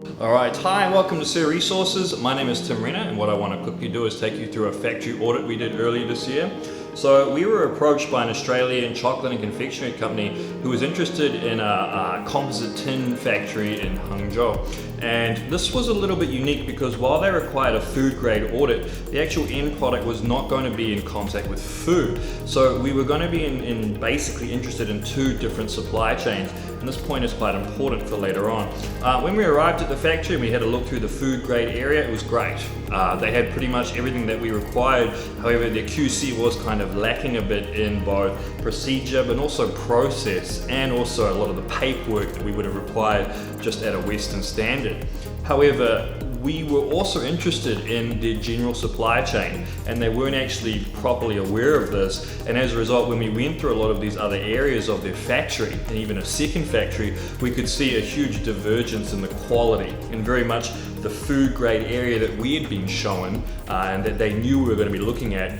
Alright, hi and welcome to Sir Resources. My name is Tim Renner, and what I want to quickly do is take you through a factory audit we did earlier this year. So we were approached by an Australian chocolate and confectionery company who was interested in a composite tin factory in Hangzhou. And this was a little bit unique because while they required a food grade audit, the actual end product was not going to be in contact with food. So we were going to be basically interested in two different supply chains. And this point is quite important for later on. When we arrived at the factory and we had a look through the food grade area, it was great. They had pretty much everything that we required. However, their QC was kind of lacking a bit in both procedure but also process, and also a lot of the paperwork that we would have required just at a Western standard. However, we were also interested in their general supply chain, and they weren't actually properly aware of this. And as a result, when we went through a lot of these other areas of their factory, and even a second factory, we could see a huge divergence in the quality, and very much the food grade area that we had been shown and that they knew we were going to be looking at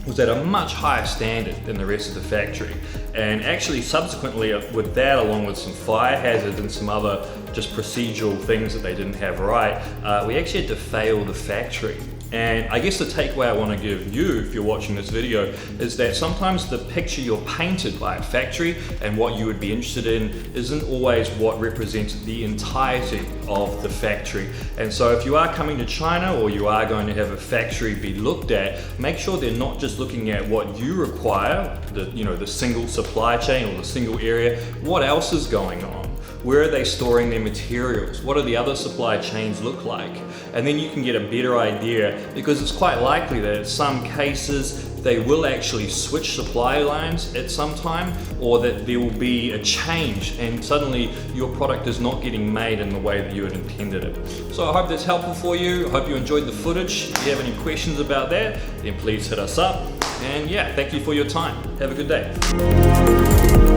was at a much higher standard than the rest of the factory. And actually subsequently with that, along with some fire hazards and some other just procedural things that they didn't have right, we actually had to fail the factory. And I guess the takeaway I want to give you, if you're watching this video, is that sometimes the picture you're painted by a factory and what you would be interested in isn't always what represents the entirety of the factory. And so if you are coming to China, or you are going to have a factory be looked at, make sure they're not just looking at what you require, the single supply chain or the single area. What else is going on? Where are they storing their materials? What do the other supply chains look like? And then you can get a better idea, because it's quite likely that in some cases they will actually switch supply lines at some time, or that there will be a change and suddenly your product is not getting made in the way that you had intended it. So I hope that's helpful for you. I hope you enjoyed the footage. If you have any questions about that, then please hit us up. And yeah, thank you for your time. Have a good day.